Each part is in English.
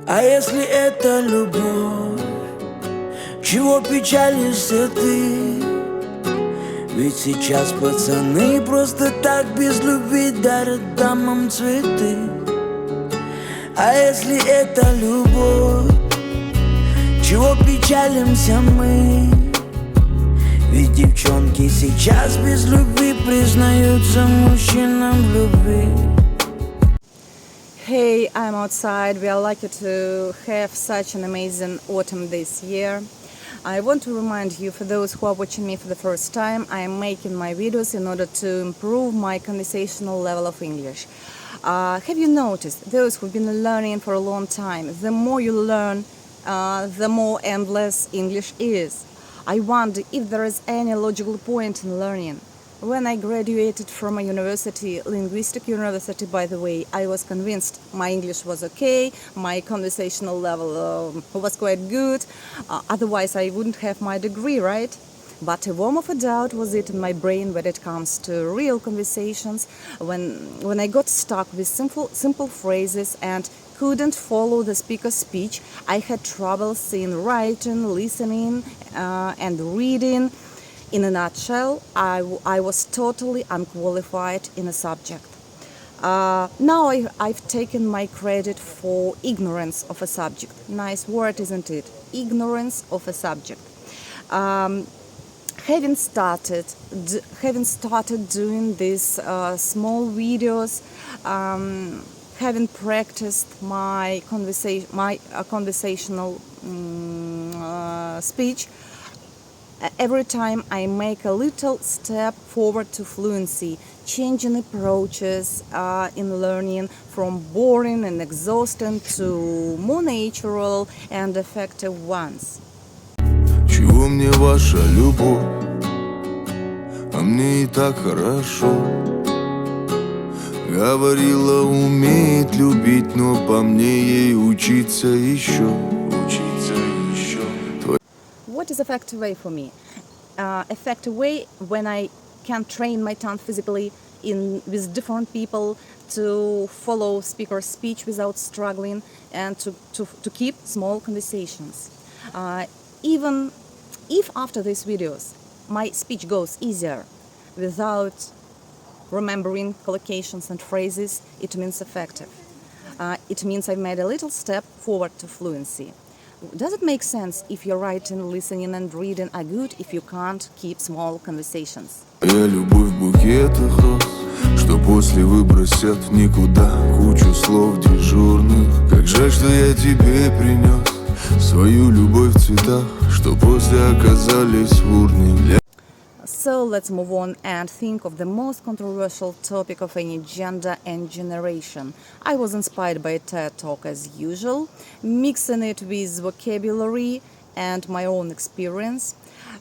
А если это любовь, чего печалишься ты? Ведь сейчас пацаны просто так без любви дарят дамам цветы. А если это любовь, чего печалимся мы? Ведь девчонки сейчас без любви признаются мужчинам в любви. Hey, I'm outside. We are lucky to have such an amazing autumn this year. I want to remind you, for those who are watching me for the first time, I am making my videos in order to improve my conversational level of English. Have you noticed, those who've been learning for a long time, the more you learn, the more endless English is. I wonder if there is any logical point in learning. When I graduated from a university, linguistic university by the way, I was convinced my English was okay, my conversational level was quite good, otherwise I wouldn't have my degree, right? But a worm of a doubt was it in my brain when it comes to real conversations, when I got stuck with simple phrases and couldn't follow the speaker's speech. I had troubles in writing, listening, and reading. In a nutshell, I was totally unqualified in a subject. Now I've taken my credit for ignorance of a subject. Nice word, isn't it? Ignorance of a subject. Having started doing these small videos, having practiced my conversational speech, every time I make a little step forward to fluency, changing approaches in learning from boring and exhausting to more natural and effective ones. Чего мне ваша любовь? А мне и так хорошо. Говорила, умеет любить, но по мне ей учиться еще. What is effective way for me? Effective way when I can train my tongue physically with different people to follow speaker's speech without struggling and to keep small conversations. Even if after these videos my speech goes easier without remembering collocations and phrases, it means effective. It means I've made a little step forward to fluency. Does it make sense if your writing, listening and reading are good if you can't keep small conversations? Я любовь в букетах роз, что после выбросят в никуда кучу слов дежурных. Как жаль, что я тебе принес свою любовь в цветах, что после оказались в урне. So let's move on and think of the most controversial topic of any gender and generation. I was inspired by a TED Talk as usual, mixing it with vocabulary and my own experience.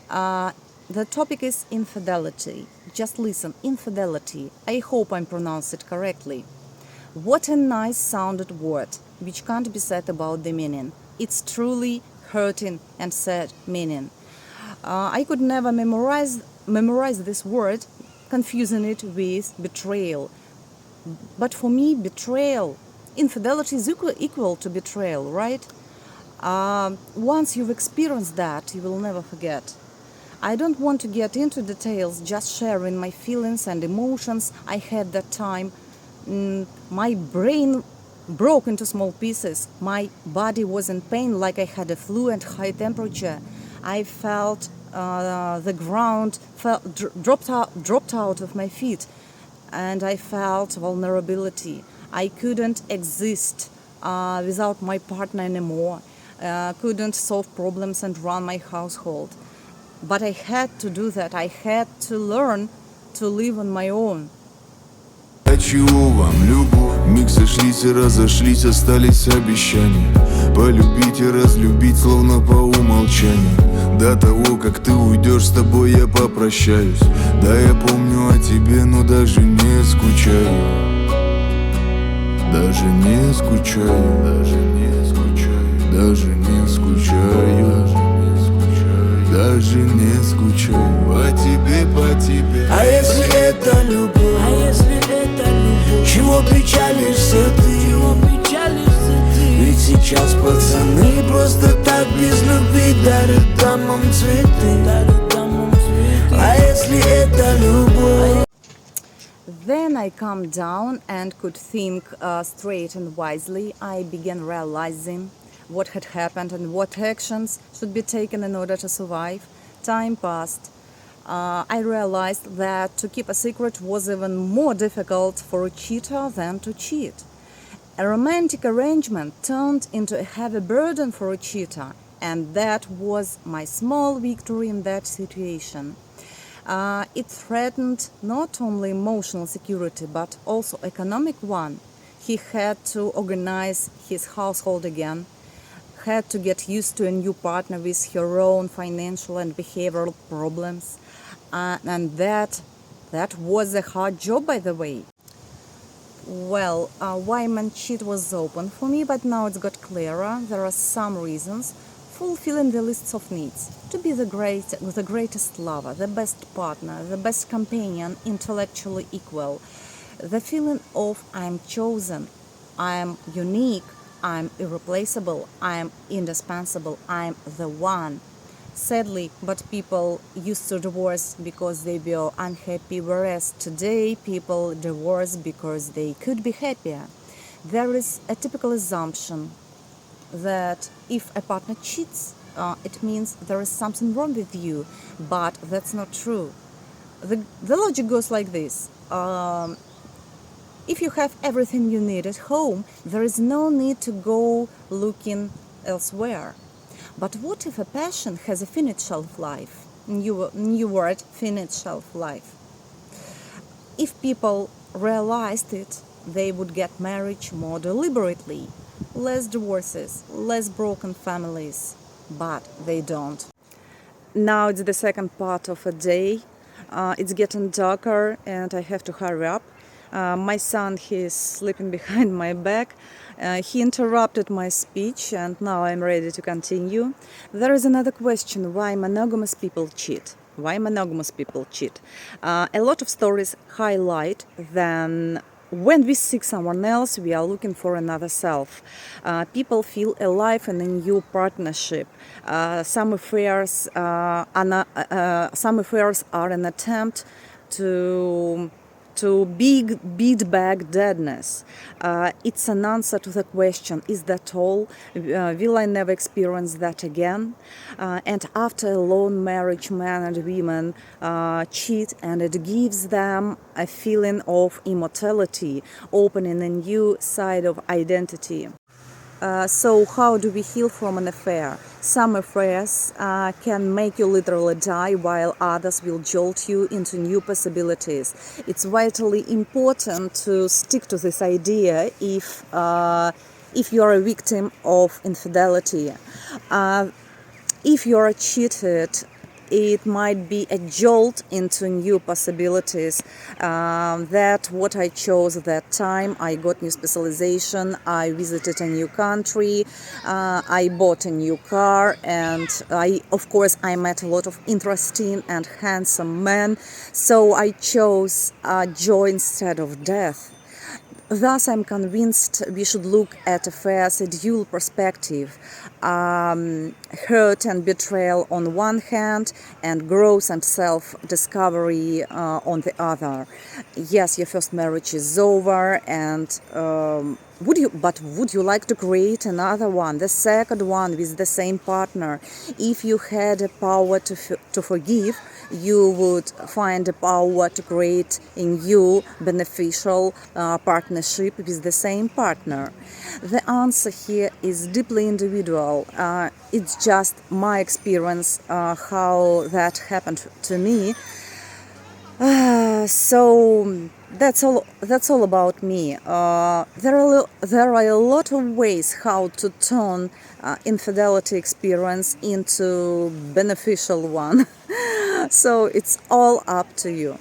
The topic is infidelity. Just listen, infidelity. I hope I'm pronouncing it correctly. What a nice sounded word, which can't be said about the meaning. It's truly hurting and sad meaning. I could never memorize this word, confusing it with betrayal. But for me, betrayal, infidelity is equal to betrayal, right? Once you've experienced that, you will never forget. I don't want to get into details, just sharing my feelings and emotions I had that time. My brain broke into small pieces. My body was in pain like I had a flu and high temperature. I felt the ground dropped out of my feet, and I felt vulnerability. I couldn't exist without my partner anymore, couldn't solve problems and run my household. But I had to do that. I had to learn to live on my own. А чего вам любовь? Миг сошлись и разошлись, остались обещания. Полюбить и разлюбить, словно по умолчанию. До того, как ты уйдешь, с тобой я попрощаюсь. Да, я помню о тебе, но даже не скучаю. Даже не скучаю. Даже не скучаю. Даже не скучаю. Даже не скучаю по тебе. А если это любовь? Чего печалишься ты? Ведь сейчас дарит домом цветы. А если это любовь? Then I calmed down and could think straight and wisely. I began realizing what had happened and what actions should be taken in order to survive. Time passed. I realized that to keep a secret was even more difficult for a cheater than to cheat. A romantic arrangement turned into a heavy burden for a cheater, and that was my small victory in that situation. It threatened not only emotional security but also economic one. He had to organize his household again, had to get used to a new partner with her own financial and behavioral problems, and that was a hard job, by the way. Well, why men cheat was open for me, but now it's got clearer. There are some reasons. Fulfilling the lists of needs. To be the greatest lover, the best partner, the best companion, intellectually equal. The feeling of I'm chosen, I'm unique, I'm irreplaceable, I'm indispensable, I'm the one. Sadly, but people used to divorce because they were unhappy, whereas today people divorce because they could be happier. There is a typical assumption that if a partner cheats, it means there is something wrong with you, but that's not true. The logic goes like this. If you have everything you need at home, there is no need to go looking elsewhere. But what if a passion has a finite shelf life? New word, finite shelf life. If people realized it, they would get married more deliberately. Less divorces, less broken families, but they don't. Now it's the second part of a day. It's getting darker and I have to hurry up. My son, he is sleeping behind my back. He interrupted my speech and now I'm ready to continue. There is another question: why monogamous people cheat? Why monogamous people cheat? A lot of stories highlight that when we seek someone else, we are looking for another self. People feel alive in a new partnership. Some affairs are an attempt to beat back deadness. It's an answer to the question, is that all? Will I never experience that again? And after a long marriage, men and women cheat, and it gives them a feeling of immortality, opening a new side of identity. So how do we heal from an affair? Some affairs can make you literally die, while others will jolt you into new possibilities. It's vitally important to stick to this idea if you are a victim of infidelity. If you are cheated, it might be a jolt into new possibilities. That what I chose at that time. I got new specialization, I visited a new country, I bought a new car, and I met a lot of interesting and handsome men. So I chose joy instead of death. Thus, I'm convinced we should look at affairs a dual perspective. Hurt and betrayal on one hand, and growth and self-discovery on the other. Yes, your first marriage is over, and would you like to create another one, the second one with the same partner? If you had a power to forgive, you would find a power to create a new beneficial partnership with the same partner. The answer here is deeply individual. It's just my experience how that happened to me. So that's all about me. There are a lot of ways how to turn infidelity experience into beneficial one. So it's all up to you.